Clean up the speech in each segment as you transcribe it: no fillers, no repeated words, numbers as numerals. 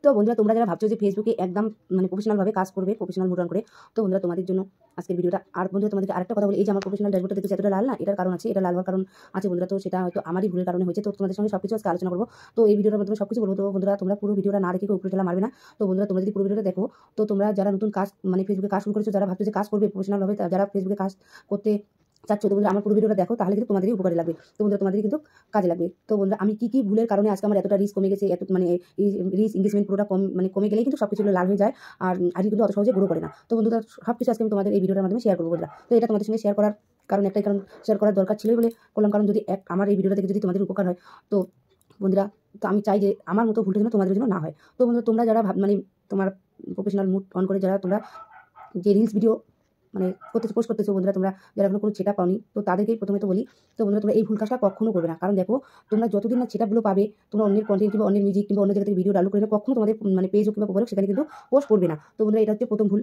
তো বন্ধুরা তোমরা যারা ভাবছো যে ফেসবুকে একদম মানে প্রফেশনালভাবে কাজ করবে, প্রফেশনাল মুড অন করে, তো বন্ধুরা তোমাদের জন্য আজকের ভিডিওটা। আর বন্ধুরা তোমাদেরকে আরেকটা কথা বলি, এই যে আমার প্রফেশনাল ড্যাশবোর্ডটা দেখতেছি এতটা লাল না, এটার কারণ আছে, এটা লাল হওয়ার কারণ আছে বন্ধুরা। তো সেটা হয়তো আমারই ভুলের কারণে হয়েছে। তো তোমাদের সঙ্গে সবকিছু আজকে আলোচনা করবো। তো এই ভিডিওর মাধ্যমে সবকিছু বলবো। তো বন্ধুরা তোমরা পুরো ভিডিওটা না দেখে উপরে ঠেলা মারবে না। তো বন্ধুরা তোমরা যদি পুরো ভিডিওটা দেখো, তো তোমরা যারা নতুন কাজ মানে ফেসবুকে কাজ শুরু করেছো, যারা ভাবছো যে কাজ করবে প্রফেশনালভাবে, যারা ফেসবুকে কাজ করতে চাচ্ছ, তো বন্ধুরা আমার পুরো ভিডিওটা দেখো, তাহলে কিন্তু তোমাদেরই উপকারে লাগবে। তো বন্ধুরা তোমাদেরই কিন্তু কাজে লাগবে। তো বন্ধুরা আমি কি ভুলের কারণে আজকে আমার এতটা রিস্ক কমে গেছে, এত মানে এই রিস্ক এঙ্গেজমেন্ট পুরোটা কমে গেলেই কিন্তু সবকিছু লাল হয়ে যায়, আর আজকে কিন্তু অত সহজে গ্রো করে না। তো বন্ধুরা সবকিছু আজকে আমি তোমাদের এই ভিডিওটার মাধ্যমে শেয়ার করবো বন্ধুরা। তো এটা তোমাদের সঙ্গে শেয়ার করার কারণ একটাই, কারণ শেয়ার করার দরকার ছিলই বলে করলাম। কারণ যদি আমার এই ভিডিওটা থেকে যদি তোমাদের উপকার হয়, তো বন্ধুরা তো আমি চাই যে আমার মতো ভুলটা যেন তোমাদের জন্য না হয়। তো বন্ধুরা তোমরা যারা মানে তোমার প্রফেশনাল মুড অন করে যারা তোমরা যে রিলস ভিডিও মানে পোস্ট করতেছো বন্ধুরা, তোমরা যারা এখনো কোনো সেটআপ পাওনি, তো তাদেরকেই প্রথমে তো বলি, তো বন্ধুরা তোমরা এই ভুল কাজটা কখনো করবে না। কারণ দেখো, তোমরা যতদিন না সেটআপগুলো পাবে, তোমরা অন্যের কন্টেন্ট কিংবা অন্যের মিউজিক কিংবা অন্য জায়গা থেকে ভিডিও ডাউনলোড করে না, কখনো তোমাদের মানে পেজ কিংবা প্রোফাইল সেখানে কিন্তু পোস্ট করবে না। তো বন্ধুরা এটা হচ্ছে প্রথম ভুল।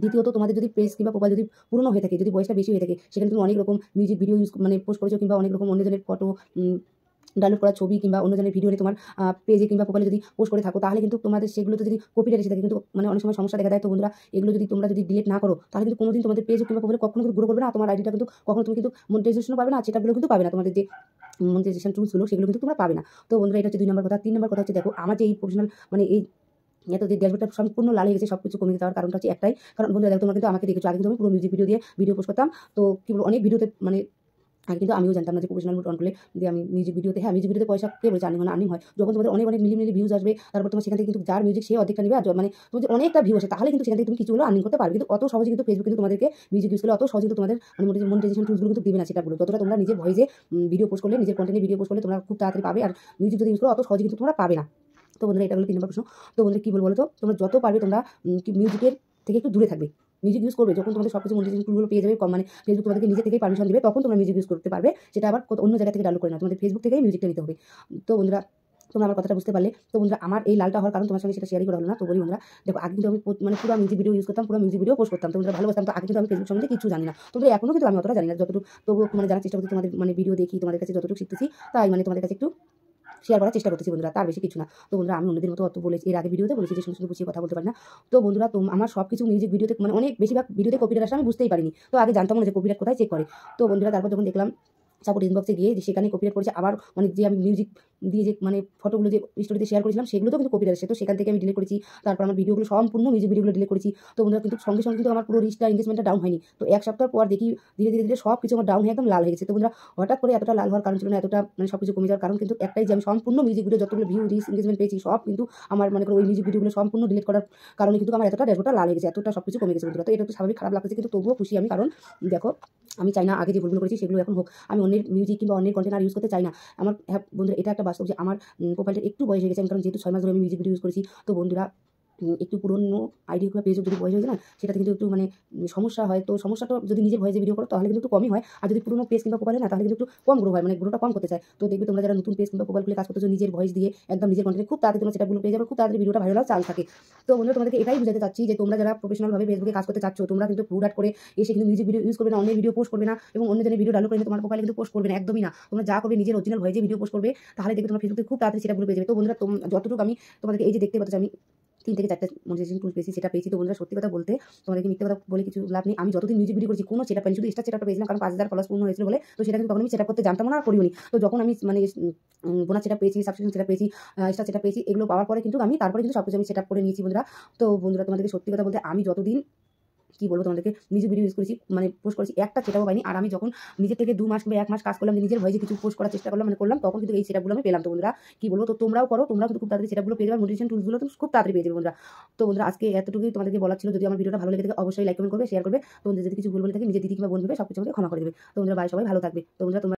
দ্বিতীয়ত, তোমাদের যদি পেজ কিংবা প্রোফাইল যদি পুরনো হয়ে থাকে, যদি বয়সটা বেশি হয়ে থাকে, সেখানে তুমি অনেক রকম মিউজিক ভিডিও মানে পোস্ট করেছো কিংবা অনেক রকম অন্যজনের ফটো ডাউনলোড করা ছবি কিংবা অন্যজনের ভিডিও নিয়ে তোমার পেজে কিংবা প্রোফাইলে যদি পোস্ট করে থাকো, তাহলে কিন্তু তোমাদের সেগুলোতে যদি কপিরাইট এসে থাকে, কিন্তু মানে অনেক সময় সমস্যা দেখা দেয়। তো বন্ধুরা এগুলো যদি তোমরা ডিলিট না করো, তাহলে কিন্তু কোনোদিন তোমাদের পেজ কিংবা প্রোফাইলে কখনো কিন্তু গ্রো করবে না। তোমার আইডিটা কিন্তু কখনো তুমি কিন্তু মনিটাইজেশনও পাবে না, সেটাগুলো কিন্তু পাবে না, তোমাদের যে মনিটাইজেশন টুলসগুলো সেগুলো কিন্তু তোমরা পাবে না। তো বন্ধুরা এটা হচ্ছে 2 নম্বর কথা। 3 নম্বর কথা হচ্ছে, দেখো আমার যে এই প্রফেশনাল মানে এই এত যে ড্যাশবোর্ডটা সম্পূর্ণ লাল হয়ে গেছে, সবকিছু কমে যাওয়ার কারণটা হচ্ছে একটাই কারণ। বন্ধুরা দেখো, তোমরা কিন্তু আমাকে দেখেছো, আগে কিন্তু আমি পুরো মিউজিক ভিডিও দিয়ে ভিডিও পোস্ট করতাম। তো কি বলবো, অনেক ভিডিওতে মানে আর কিন্তু আমিও জানতাম না যে প্রফেশনাল মুড অন করলে যে আমি মিউজিক ভিডিওতে, হ্যাঁ মিউজিক ভিডিওতে পয়সা কে বলছে আর্নিং হয়, যখন তোমাদের অনেক মিলিয়ন ভিউজ আসবে, তারপর তোমার সেখান থেকে কিন্তু যার মিউজিক সে অর্ধেকটা নেবে, আর মানে তোমাদের অনেকটা ভিউ আসে, তাহলে কিন্তু সেখান থেকে তুমি কিছু হলো আর্নিং করতে পারবে। কিন্তু অত সহজে কিন্তু ফেসবুক কিন্তু তোমাদেরকে মিউজিক ইউজ করলে অত সহজে কিন্তু তোমাদের মানে মনিটাইজেশন টুলসগুলো কিন্তু দিবে না, সেটা বলো। যতটা তোমরা নিজের ভয়েসে ভিডিও পোস্ট করলে, নিজের কন্টেন্টে ভিডিও পোস্ট করলে তোমরা খুব তাড়াতাড়ি পাবে, আর মিউজিক যদি ইউজ করো অত সহজে কিন্তু তোমরা পাবে না। তো বন্ধুরা এটা হলো 3 নম্বর প্রশ্ন। তো বন্ধুরা কি বলবো বলো তো, তোমরা যত পারবে তোমরা মিউজিকের থেকে একটু দূরে থাকবে। মিউজিক ইউজ করবে যখন তোমাদের সবকিছু মনিটাইজেশন টুলগুলো পেয়ে যাবে, মানে ফেসবুক তোমাদেরকে নিজে থেকেই পারমিশন দিবে, তখন তোমরা মিউজিক ইউজ করতে পারবে। সেটা আবার অন্য জায়গা থেকে ডাউনলোড করে না, তোমাদের ফেসবুক থেকেই মিউজিকটা নিতে হবে। তো বন্ধুরা তোমরা আমার কথাটা বুঝতে পারলে। তো বন্ধুরা আমার এই লালটা হওয়ার কারণ তোমার সঙ্গে সেটা শেয়ারই করা হলো না। তো বলি বন্ধুরা, দেখো আগে কিন্তু আমি মানে পুরো মিউজিক ভিডিও ইউজ করতাম, পুরো মিউজিক ভিডিও পোস্ট করতাম, তো বন্ধুরা ভালোবাসতাম। তো আগে কিন্তু আমি ফেসবুক সম্বন্ধে কিছু জানি না, তো এখনো কিন্তু আমি অতটা জানি না, যতটুকু তবুও মানে জানার চেষ্টা করছি, তোমাদের মানে ভিডিও দেখি, তোমাদের কাছে যতটুকু শিখতেছি, তাই মানে তোমাদের কাছে একটু শেয়ার করার চেষ্টা করতেছি বন্ধুরা, তার বেশি কিছু না। তো বন্ধুরা আমি অন্যদের মতো অত বলেছি, এর আগে ভিডিওতে বলেছি যে শুধু গুছিয়ে কথা বলতে পারি না। তো বন্ধুরা আমার সব কিছু মিউজিক ভিডিওতে মানে অনেক বেশিরভাগ ভিডিওতে কপিরাইট আসে, আমি বুঝতেই পারিনি। তো আগে জানতাম না যে কপিরাইট কোথায় চেক করে। তো বন্ধুরা তারপর যখন দেখলাম সাপোর্ট ইনবক্সে গিয়ে যে সেখানে কপিরাইট করেছে, আবার মানে যে আমি মিউজিক দিয়ে যে মানে ফটোগুলো যে স্টোরিতে শেয়ার করেছিলাম, সেগুলোতেও কিন্তু কপিরাইট আসে। তো সেখান থেকে আমি ডিলিট করেছি, তারপর আমার ভিডিওগুলো সম্পূর্ণ মিউজিক ভিডিওগুলো ডিলিট করেছি। তো বন্ধুরা কিন্তু সঙ্গে সঙ্গে কিন্তু আমার পুরো রিচটা এঙ্গেজমেন্টটা ডাউন হয়নি। তো 1 সপ্তাহ পর দেখি ধীরে ধীরে ধীরে সব কিছু আমার ডাউন হয়ে একদম লাল হয়ে গেছে। তো বন্ধুরা হঠাৎ করে এতটা লাল হওয়ার কারণ ছিল না, এতটা মানে সব কিছু কমে যাওয়ার কারণ কিন্তু একটাই, যে আমি সম্পূর্ণ মিউজিক ভিডিও যতগুলো ভিউ রিচ এঙ্গেজমেন্ট পেয়েছি সব কিন্তু আমার মনে করো ওই মিউজিক ভিডিওগুলো সম্পূর্ণ ডিলিট করার কারণে কিন্তু আমার এতটা ড্যাশবোর্ডটা লাল হয়ে গেছে, এতটা সব কিছু কমে গেছে বন্ধুরা। তো এটা একটু স্বাভাবিক খারাপ লাগছে, কিন্তু তবুও খুশি আমি, কারণ দেখো আমি চাই না আগে যে ভুলগুলো করেছি সেগুলো এখন হোক। আমি অন্যের মিউজিক কিংবা অন্যের কন্টেন্ট আর ইউজ করতে চাই না। আমার হ্যাঁ বন্ধুরা এটা একটা বাস্তব যে আমার প্রোফাইলটা একটু বয়স হয়ে গেছে, কারণ যেহেতু 6 মাস ধরে আমি মিউজিক ভিডিও ইউজ করেছি। তো বন্ধুরা একটু পুরনো আইডি কিংবা পেজ যদি বয়স হয়ে যায় না, সেটাতে কিন্তু একটু মানে সমস্যা হয়। তো সমস্যাটা যদি নিজের ভয়েসে ভিডিও করো তাহলে কিন্তু একটু কমই হয়, আর যদি পুরনো পেজ কিংবা প্রোফাইল না, তাহলে কিন্তু একটু কম গ্রো হয়, মানে গ্রোটা কম করতে চায়। তো দেখবে তোমরা যারা নতুন পেজ কিংবা প্রোফাইল খুলে কাজ করতেছো, নিজের ভয়েস দিয়ে একদম নিজের কন্টেন্ট খুব তাড়াতাড়ি তোমরা সেটাগুলো পেয়ে যাবে, খুব তাড়াতাড়ি ভিডিওটা ভাইরাল হওয়ার চান্স থাকে। তো বন্ধুরা তোমাদেরকে এটাই বুঝাতে চাচ্ছি যে তোমরা যারা প্রফেশনালভাবে ফেসবুকে কাজ করতে চাচ্ছ, তোমরা কিন্তু হুটহাট করে এসে কিন্তু মিউজিক ভিডিও ইউজ করবে না, অন্যের ভিডিও পোস্ট করবে না, এবং অন্যজনের ভিডিও ডাউনলোড করে তোমার প্রোফাইলে কিন্তু পোস্ট করবে না, একদমই না। তোমরা যা করবে নিজের অরিজিনাল ভয়েসে ভিডিও পোস্ট করবে, তাহলে দেখবে তোমার ফেসবুকে খুব তাড়াতাড়ি সেটাগুলো পেয়ে যাবে। তো বন্ধুরা যতটুকু আমি তোমাদেরকে এই যে দেখতে পাচ্ছ আমি 3 থেকে 4টা মনিটাইজেশন টুল পেয়েছি, সেটা পেয়েছি। তো বন্ধুরা সত্যি কথা বলতে তোমাদেরকে মিথ্যে কথা বলে কিছু লাভ নেই। আমি যতদিন মিউজিক ভিডিও করেছি কোনো সেটআপ পাইনি, শুধু স্টার সেটআপটা পেয়েছিলাম, কারণ 5000 ফলোয়ার্স পূর্ণ হয়েছিল বলে। তো সেটা কিন্তু তখন আমি সেটআপ করতে জানতাম না আর করিওনি। তো যখন আমি মানে বোনাস সেটআপ পেয়েছি, সাবস্ক্রিপশন সেটআপ পেয়েছি, স্টার সেটআপ পেয়েছি, এগুলো পাওয়ার পরে কিন্তু আমি তারপরে কিন্তু সবকিছু আমি সেটআপ করে নিয়েছি বন্ধুরা। তো বন্ধুরা তোমাদেরকে সত্যি কথা বলতে আমি যতদিন কি বলবো তোমাদেরকে মিউজিক ভিডিও ইউজ করেছি মানে পোস্ট করেছি, একটা সেটাও পাইনি। আর আমি যখন নিজে থেকে 2 মাস কিংবা 1 মাস কাজ করলাম, নিজের ভয়েসে কিছু পোস্ট করার চেষ্টা করলাম, মানে করলাম, তখন কিন্তু এই সেটআপগুলো আমি পেলাম। তো বন্ধুরা কি বলবো, তো তোমরাও করো, তোমরাও কিন্তু খুব তাড়াতাড়ি সেটআপগুলো পেয়ে যাবে, মোটিভেশন টুলসগুলো তুমি খুব তাড়াতাড়ি পেয়ে যাবে বন্ধুরা। তো বন্ধুরা আজকে এতটুকুই তোমাদেরকে বলার ছিল। যদি আমার ভিডিওটা ভালো লেগে থাকে অবশ্যই লাইক কমেন্ট করবে, শেয়ার করবে। তো যদি কিছু ভুল বলে থাকে নিজের দিদি কিংবা বোন ভেবে সবকিছু আমাকে ক্ষমা করে দেবে। তো বন্ধুরা বাই, সবাই ভালো থাকবে। তো বন্ধুরা তোমরা